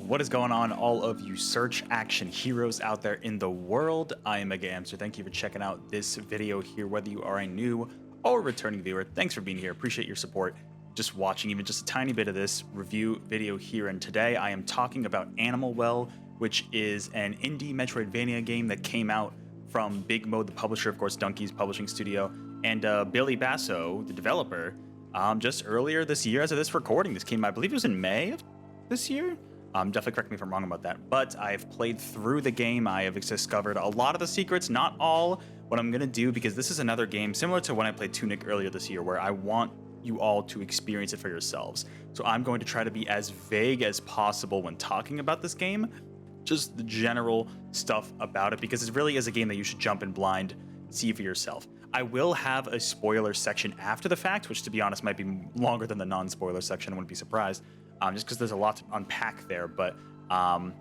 What is going on, all of you search action heroes out there in the world? I am Mega Amster. Thank you for checking out this video here, whether you are a new or returning viewer. Thanks for being here. Appreciate your support. Just watching even just a tiny bit of this review video here. And today I am talking about Animal Well, which is an indie Metroidvania game that came out from Big Mode, the publisher, of course, Donkey's publishing studio, and Billy Basso, the developer, just earlier this year. As of this recording, this came out, I believe it was in May of this year. Definitely correct me if I'm wrong about that. But I've played through the game. I have discovered a lot of the secrets, not all. What I'm going to do, because this is another game similar to when I played Tunic earlier this year, where I want you all to experience it for yourselves. So I'm going to try to be as vague as possible when talking about this game, just the general stuff about it, because it really is a game that you should jump in blind, see for yourself. I will have a spoiler section after the fact, which to be honest might be longer than the non-spoiler section. I wouldn't be surprised. Just because there's a lot to unpack there, but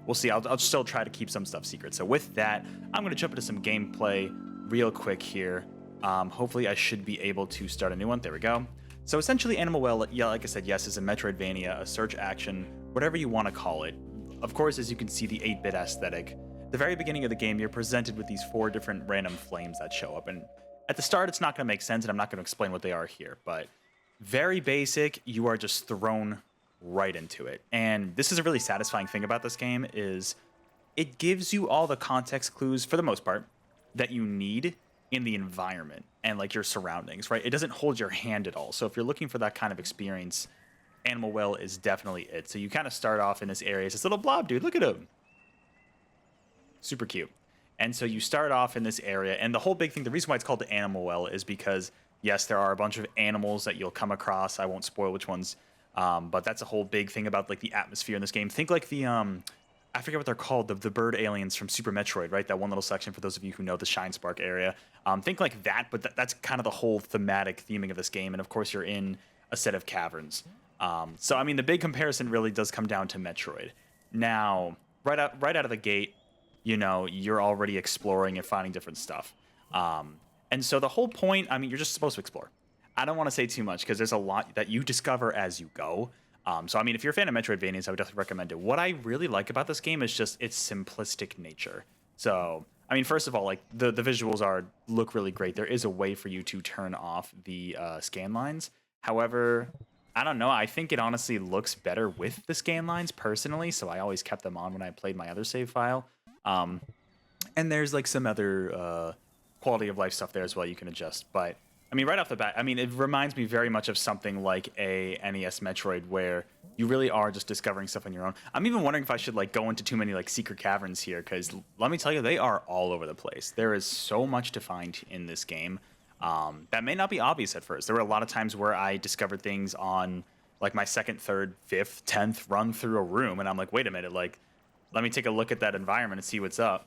we'll see. I'll still try to keep some stuff secret. So with that, I'm going to jump into some gameplay real quick here. Hopefully I should be able to start a new one. There we go. So essentially Animal Well, yeah, like I said, yes, is a Metroidvania, a search action, whatever you want to call it. Of course, as you can see, the 8-bit aesthetic. The very beginning of the game, you're presented with these 4 different random flames that show up. And at the start, it's not going to make sense, and I'm not going to explain what they are here. But very basic, you are just thrown right into it. And this is a really satisfying thing about this game is it gives you all the context clues, for the most part, that you need in the environment and like your surroundings, right? It doesn't hold your hand at all. So if you're looking for that kind of experience, Animal Well is definitely it. So you kind of start off in this area. It's this little blob dude. Look at him. Super cute. And so you start off in this area. And the whole big thing, the reason why it's called the Animal Well is because, yes, there are a bunch of animals that you'll come across. I won't spoil which ones. But that's a whole big thing about like the atmosphere in this game. Think like the I forget what they're called, the bird aliens from Super Metroid, right? That one little section for those of you who know the Shine Spark area. Think like that, but that's kind of the whole thematic theming of this game. And of course, you're in a set of caverns. So I mean, the big comparison really does come down to Metroid. Now, right out of the gate, you know, you're already exploring and finding different stuff. And so the whole point, I mean, you're just supposed to explore. I don't want to say too much because there's a lot that you discover as you go. So, I mean, if you're a fan of Metroidvanias, I would definitely recommend it. What I really like about this game is just its simplistic nature. So, I mean, first of all, like the visuals look really great. There is a way for you to turn off the scan lines. However, I don't know. I think it honestly looks better with the scan lines personally. So I always kept them on when I played my other save file. And there's like some other quality of life stuff there as well you can adjust. But I mean, right off the bat, I mean, it reminds me very much of something like a NES Metroid where you really are just discovering stuff on your own. I'm even wondering if I should like go into too many like secret caverns here, because let me tell you, they are all over the place. There is so much to find in this game that may not be obvious at first. There were a lot of times where I discovered things on like my second, third, fifth, 10th run through a room, and I'm like, wait a minute, like, let me take a look at that environment and see what's up.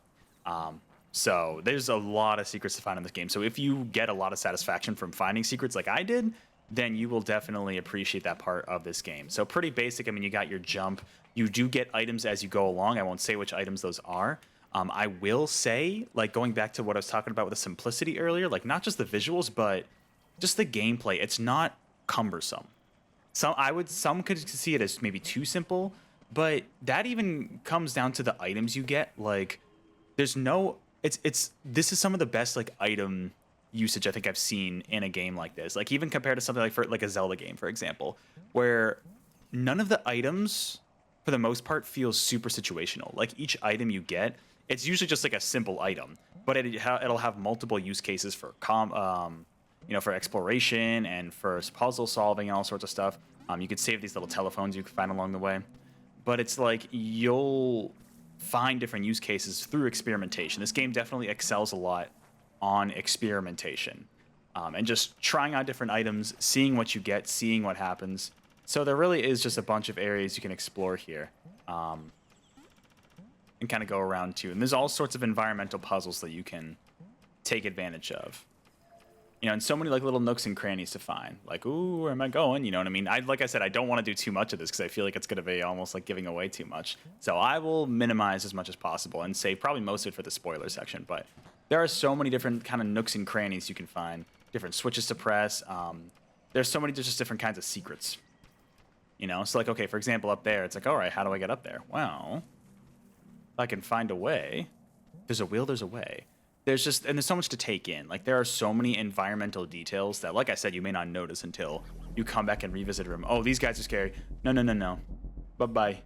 So there's a lot of secrets to find in this game. So if you get a lot of satisfaction from finding secrets like I did, then you will definitely appreciate that part of this game. So pretty basic. I mean, you got your jump. You do get items as you go along. I won't say which items those are. I will say, like going back to what I was talking about with the simplicity earlier, like not just the visuals, but just the gameplay. It's not cumbersome. Some could see it as maybe too simple, but that even comes down to the items you get. Like there's no... This is some of the best like item usage I think I've seen in a game like this. Like even compared to something like for like a Zelda game, for example, where none of the items for the most part feels super situational. Like each item you get, it's usually just like a simple item, but it'll have multiple use cases for for exploration and for puzzle solving and all sorts of stuff. You could save these little telephones you can find along the way, but it's like you'll find different use cases through experimentation. This game definitely excels a lot on experimentation and just trying out different items, seeing what you get, seeing what happens. So there really is just a bunch of areas you can explore here and kind of go around to. And there's all sorts of environmental puzzles that you can take advantage of. You know, and so many like little nooks and crannies to find. Like, ooh, where am I going? You know what I mean? Like I said, I don't want to do too much of this because I feel like it's going to be almost like giving away too much. So I will minimize as much as possible and save probably most of it for the spoiler section. But there are so many different kind of nooks and crannies you can find, different switches to press. There's so many just different kinds of secrets. You know, so like, okay, for example, up there, it's like, all right, how do I get up there? Well, if I can find a way. There's a wheel, there's a way. There's just, and there's so much to take in. Like, there are so many environmental details that, like I said, you may not notice until you come back and revisit a room. Oh, these guys are scary. No, no, no, no. Bye-bye.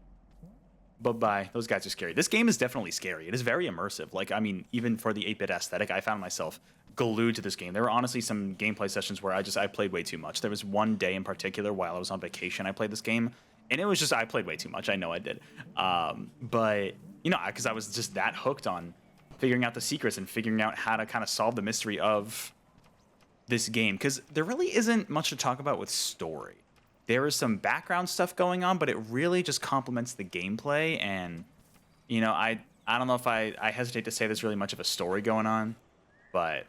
Bye-bye. Those guys are scary. This game is definitely scary. It is very immersive. Like, I mean, even for the 8-bit aesthetic, I found myself glued to this game. There were honestly some gameplay sessions where I played way too much. There was one day in particular while I was on vacation, I played this game, and it was just, I played way too much. I know I did. But, you know, because I was just that hooked on figuring out the secrets and figuring out how to kind of solve the mystery of this game, because there really isn't much to talk about with story. There is some background stuff going on, but it really just complements the gameplay. And you know, I don't know if I hesitate to say there's really much of a story going on, but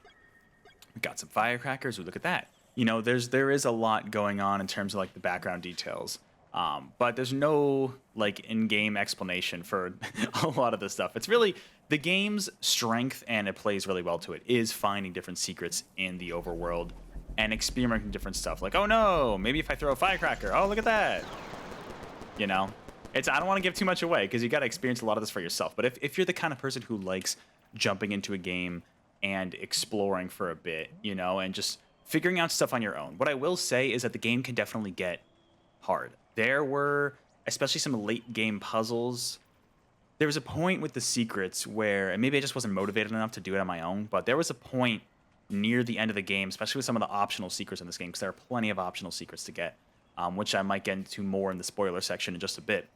we got some firecrackers. Ooh, look at that. You know, there is a lot going on in terms of like the background details. But there's no like in-game explanation for a lot of this stuff. It's really the game's strength, and it plays really well to it, is finding different secrets in the overworld and experimenting different stuff. Like, oh no, maybe if I throw a firecracker, oh look at that. You know, I don't want to give too much away because you got to experience a lot of this for yourself. But if you're the kind of person who likes jumping into a game and exploring for a bit, you know, and just figuring out stuff on your own, what I will say is that the game can definitely get hard. There were, especially some late game puzzles. There was a point with the secrets where, and maybe I just wasn't motivated enough to do it on my own, but there was a point near the end of the game, especially with some of the optional secrets in this game, because there are plenty of optional secrets to get, which I might get into more in the spoiler section in just a bit.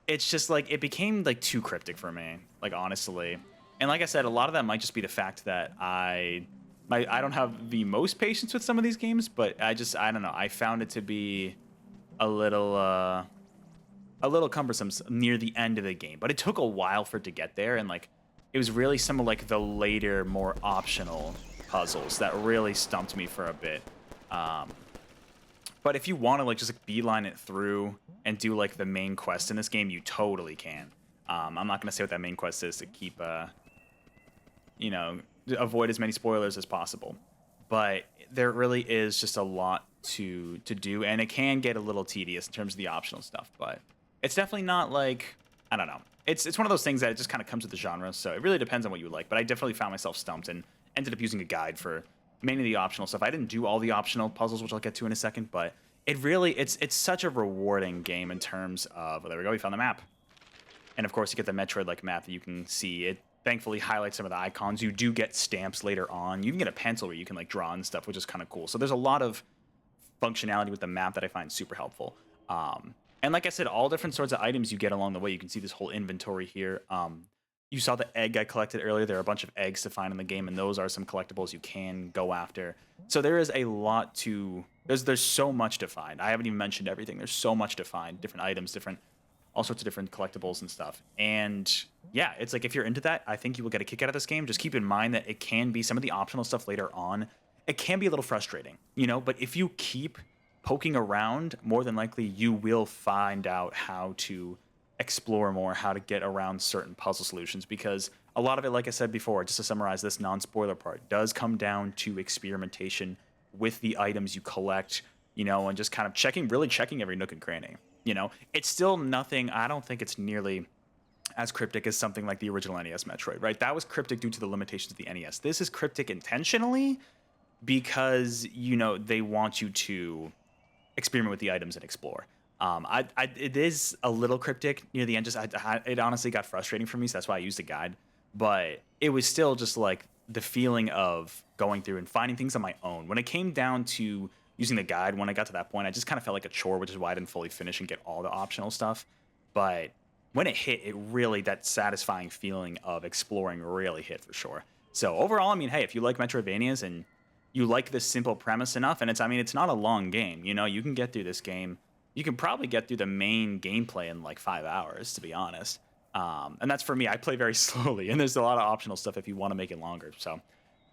It's just like, it became like too cryptic for me, like honestly. And like I said, a lot of that might just be the fact that I don't have the most patience with some of these games, but I don't know. I found it to be a little cumbersome near the end of the game, but it took a while for it to get there. And like, it was really some of like the later, more optional puzzles that really stumped me for a bit. But if you want to like just like beeline it through and do like the main quest in this game, you totally can. I'm not gonna say what that main quest is to keep, you know, avoid as many spoilers as possible. But there really is just a lot to do, and it can get a little tedious in terms of the optional stuff. But it's definitely not like, I don't know. It's one of those things that it just kind of comes with the genre, so it really depends on what you like. But I definitely found myself stumped and ended up using a guide for mainly the optional stuff. I didn't do all the optional puzzles, which I'll get to in a second, but it really, it's such a rewarding game in terms of, well, there we go, we found the map. And of course, you get the Metroid-like map that you can see. It thankfully highlights some of the icons. You do get stamps later on. You can get a pencil where you can like draw and stuff, which is kind of cool. So there's a lot of functionality with the map that I find super helpful. And like I said, all different sorts of items you get along the way. You can see this whole inventory here. You saw the egg I collected earlier. There are a bunch of eggs to find in the game, and those are some collectibles you can go after. So there is a lot to... There's so much to find. I haven't even mentioned everything. There's so much to find. Different items, all sorts of different collectibles and stuff. And yeah, it's like if you're into that, I think you will get a kick out of this game. Just keep in mind that it can be some of the optional stuff later on. It can be a little frustrating, you know, but if you keep poking around, more than likely you will find out how to explore more, how to get around certain puzzle solutions, because a lot of it, like I said before, just to summarize this non-spoiler part, does come down to experimentation with the items you collect, you know, and just kind of really checking every nook and cranny. You know, it's still nothing, I don't think it's nearly as cryptic as something like the original NES Metroid, right? That was cryptic due to the limitations of the NES. This is cryptic intentionally because, you know, they want you to experiment with the items and explore. It is a little cryptic near the end. It honestly got frustrating for me, so that's why I used a guide. But it was still just like the feeling of going through and finding things on my own. When it came down to using the guide, when I got to that point, I just kind of felt like a chore, which is why I didn't fully finish and get all the optional stuff. But when it hit, it really, that satisfying feeling of exploring really hit for sure. So overall, I mean, hey, if you like Metroidvanias and you like this simple premise enough, and it's not a long game, you know, you can get through this game. You can probably get through the main gameplay in like 5 hours, to be honest. And that's for me. I play very slowly, and there's a lot of optional stuff if you want to make it longer. So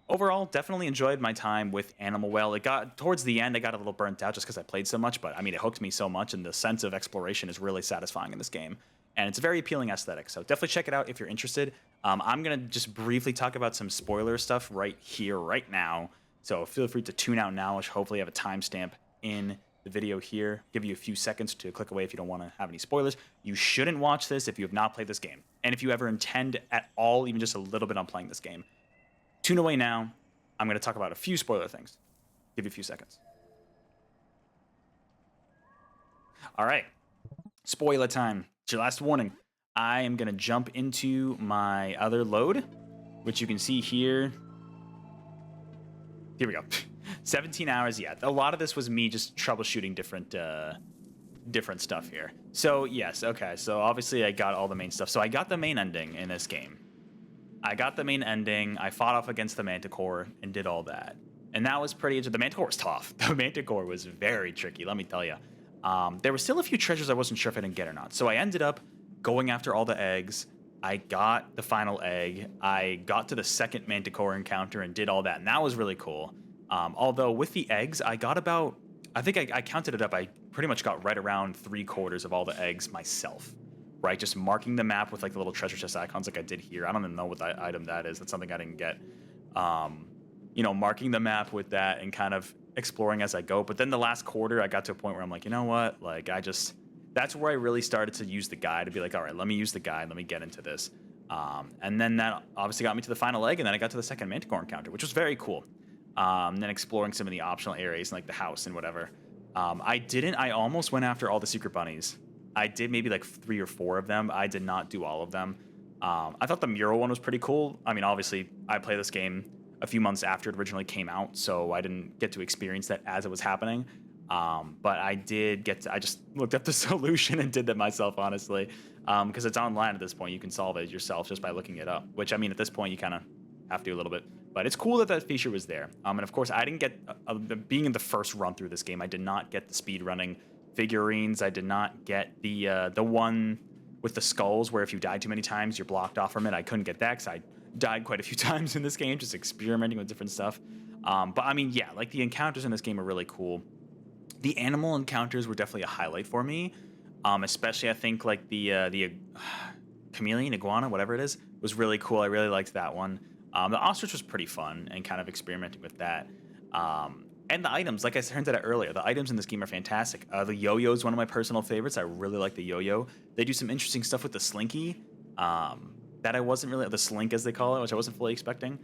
overall, definitely enjoyed my time with Animal Well. It got towards the end, I got a little burnt out just because I played so much, but I mean, it hooked me so much, and the sense of exploration is really satisfying in this game. And it's a very appealing aesthetic, so definitely check it out if you're interested. I'm going to just briefly talk about some spoiler stuff right here, right now. So feel free to tune out now, which hopefully have a timestamp in the video here, give you a few seconds to click away if you don't want to have any spoilers. You shouldn't watch this if you have not played this game. And if you ever intend at all, even just a little bit on playing this game, tune away now. I'm going to talk about a few spoiler things. Give you a few seconds. All right. Spoiler time. It's your last warning. I am going to jump into my other load, which you can see here. Here we go. 17 hours. Yeah, a lot of this was me just troubleshooting different stuff here. So yes, okay. So obviously I got all the main stuff. So I got the main ending in this game. I fought off against the Manticore and did all that. And that was pretty. The Manticore was tough. The Manticore was very tricky, let me tell you. There were still a few treasures I wasn't sure if I didn't get or not. So I ended up going after all the eggs. I got the final egg. I got to the second Manticore encounter and did all that. And that was really cool. Although with the eggs, I got about, I think I counted it up. I pretty much got right around 3/4 of all the eggs myself, right? Just marking the map with like the little treasure chest icons like I did here. I don't even know what that item that is. That's something I didn't get. You know, marking the map with that and kind of exploring as I go. But then the last quarter, I got to a point where I'm like, you know what? Like that's where I really started to use the guide to be like, all right, let me use the guide. Let me get into this. And then that obviously got me to the final egg. And then I got to the second Manticore encounter, which was very cool. Then exploring some of the optional areas like the house and whatever. I almost went after all the secret bunnies. I did maybe like 3 or 4 of them. I did not do all of them. I thought the mural one was pretty cool. I mean, obviously, I played this game a few months after it originally came out, so I didn't get to experience that as it was happening. But I did get to, I just looked up the solution and did that myself, honestly. Because it's online at this point. You can solve it yourself just by looking it up, which, I mean, at this point, you kind of have to a little bit. But it's cool that that feature was there. And of course, I didn't get, being in the first run through this game, I did not get the speed running figurines. I did not get the one with the skulls where if you die too many times, you're blocked off from it. I couldn't get that because I died quite a few times in this game, just experimenting with different stuff. But I mean, yeah, like the encounters in this game are really cool. The animal encounters were definitely a highlight for me. Especially I think like the chameleon, iguana, whatever it is, was really cool. I really liked that one. The ostrich was pretty fun and kind of experimenting with that. And the items, like I hinted at earlier, the items in this game are fantastic. The yo-yo is one of my personal favorites. I really like the yo-yo. They do some interesting stuff with the slinky that I wasn't really, the slink as they call it, which I wasn't fully expecting.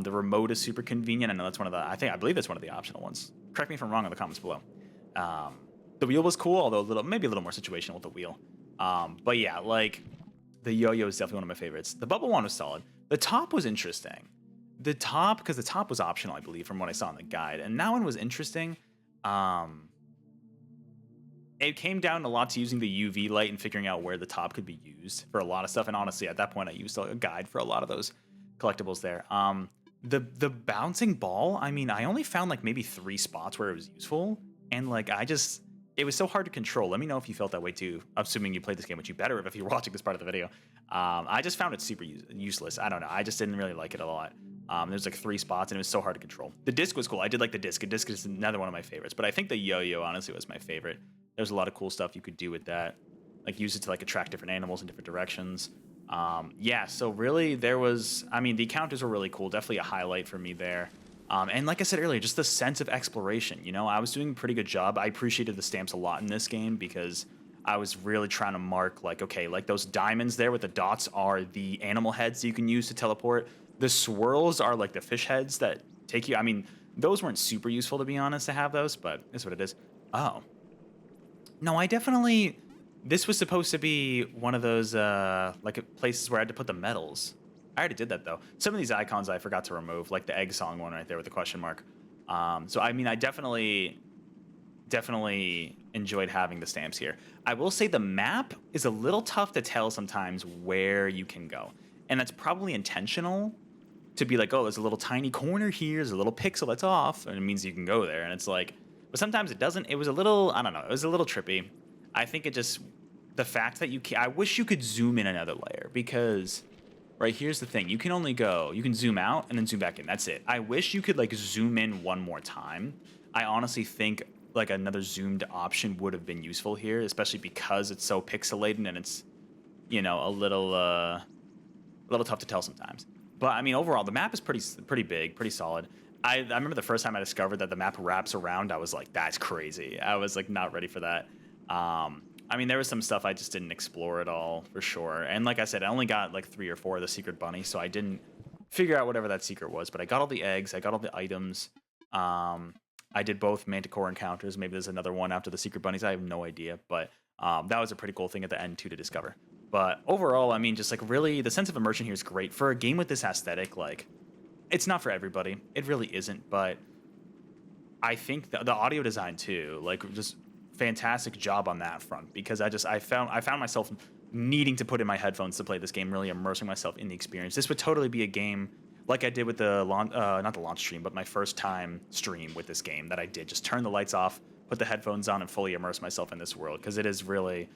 The remote is super convenient. I know that's one of the, I believe that's one of the optional ones. Correct me if I'm wrong in the comments below. The wheel was cool, although maybe a little more situational with the wheel. But yeah, like the yo-yo is definitely one of my favorites. The bubble one was solid. The top was interesting. Because the top was optional, I believe, from what I saw in the guide. And that one was interesting. It came down a lot to using the UV light and figuring out where the top could be used for a lot of stuff. And honestly, at that point, I used a guide for a lot of those collectibles there. The bouncing ball, I mean, I only found like maybe 3 spots where it was useful. And like, it was so hard to control. Let me know if you felt that way too. Assuming you played this game, which you better if you're watching this part of the video. I just found it super useless. I don't know. I just didn't really like it a lot. There's like 3 spots and it was so hard to control. The disc was cool. I did like the disc. A disc is another one of my favorites. But I think the yo-yo honestly was my favorite. There's a lot of cool stuff you could do with that. Like use it to like attract different animals in different directions. Yeah, so really there was, I mean, the encounters were really cool. Definitely a highlight for me there. And like I said earlier, just the sense of exploration. You know, I was doing a pretty good job. I appreciated the stamps a lot in this game because I was really trying to mark like, okay, like those diamonds there with the dots are the animal heads that you can use to teleport. The swirls are like the fish heads that take you. I mean, those weren't super useful to be honest to have those, but it's what it is. Oh. No, this was supposed to be one of those like places where I had to put the medals. I already did that though. Some of these icons I forgot to remove, like the egg song one right there with the question mark. So I mean, I definitely enjoyed having the stamps here. I will say the map is a little tough to tell sometimes where you can go. And that's probably intentional to be like, oh, there's a little tiny corner here, there's a little pixel that's off, and it means you can go there. And it's like, but sometimes it doesn't. It was a little, I don't know, it was a little trippy. I think it just, the fact that I wish you could zoom in another layer because, right, here's the thing. You can zoom out and then zoom back in. That's it. I wish you could like zoom in one more time. I honestly think like another zoomed option would have been useful here, especially because it's so pixelated and it's, you know, a little tough to tell sometimes. But I mean, overall, the map is pretty big, pretty solid. I remember the first time I discovered that the map wraps around, I was like, that's crazy. I was like not ready for that. I mean, there was some stuff I just didn't explore at all for sure. And like I said, I only got like 3 or 4 of the secret bunnies, so I didn't figure out whatever that secret was. But I got all the eggs, I got all the items. Um, I did both Manticore encounters. Maybe there's another one after the secret bunnies. I have no idea, but that was a pretty cool thing at the end too to discover. But overall, I mean, just like really, the sense of immersion here is great for a game with this aesthetic. Like, it's not for everybody. It really isn't, but I think the audio design too, like just fantastic job on that front because I found myself needing to put in my headphones to play this game, really immersing myself in the experience. This would totally be a game like I did with the not the launch stream, but my first time stream with this game that I did. Just turn the lights off, put the headphones on, and fully immerse myself in this world because it's really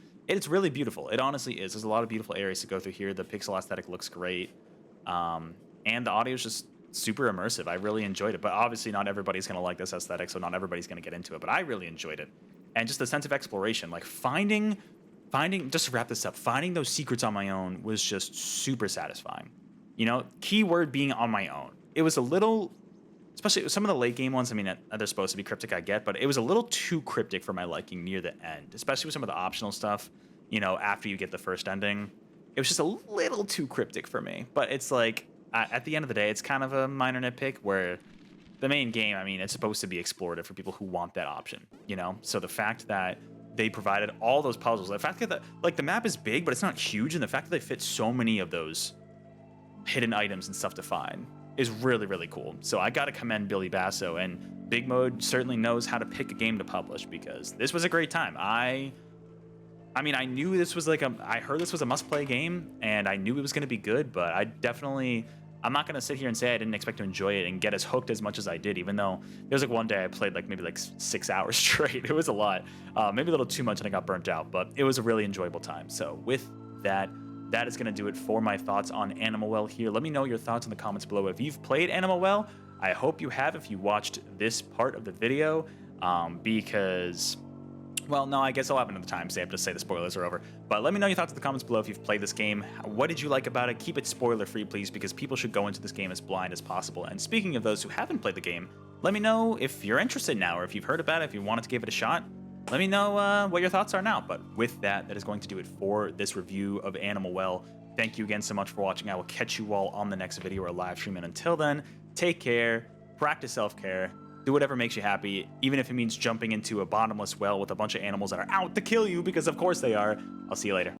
beautiful. It honestly is. There's a lot of beautiful areas to go through here. The pixel aesthetic looks great, and the audio is just super immersive. I really enjoyed it, but obviously not everybody's gonna like this aesthetic, so not everybody's gonna get into it. But I really enjoyed it, and just the sense of exploration, like finding just to wrap this up, finding those secrets on my own was just super satisfying. You know, keyword being on my own. It was a little, especially some of the late game ones. I mean, they're supposed to be cryptic, I get, but it was a little too cryptic for my liking near the end, especially with some of the optional stuff. You know, after you get the first ending, it was just a little too cryptic for me. But it's like at the end of the day, it's kind of a minor nitpick where the main game, I mean, it's supposed to be explorative for people who want that option, you know? So the fact that they provided all those puzzles, the fact that the map is big, but it's not huge, and the fact that they fit so many of those hidden items and stuff to find is really, really cool. So I gotta commend Billy Basso, and Big Mode certainly knows how to pick a game to publish because this was a great time. I mean, I knew this was I heard this was a must-play game, and I knew it was going to be good, but I'm not going to sit here and say I didn't expect to enjoy it and get as hooked as much as I did, even though there's like one day I played maybe 6 hours straight. It was a lot, maybe a little too much, and I got burnt out, but it was a really enjoyable time. So with that, that is going to do it for my thoughts on Animal Well here. Let me know your thoughts in the comments below. If you've played Animal Well, I hope you have if you watched this part of the video, because... Well, no, I guess I'll have another time stamp to say the spoilers are over. But let me know your thoughts in the comments below if you've played this game. What did you like about it? Keep it spoiler-free, please, because people should go into this game as blind as possible. And speaking of those who haven't played the game, let me know if you're interested now, or if you've heard about it, if you wanted to give it a shot. Let me know what your thoughts are now. But with that, that is going to do it for this review of Animal Well. Thank you again so much for watching. I will catch you all on the next video or live stream. And until then, take care, practice self-care, do whatever makes you happy, even if it means jumping into a bottomless well with a bunch of animals that are out to kill you, because of course they are. I'll see you later.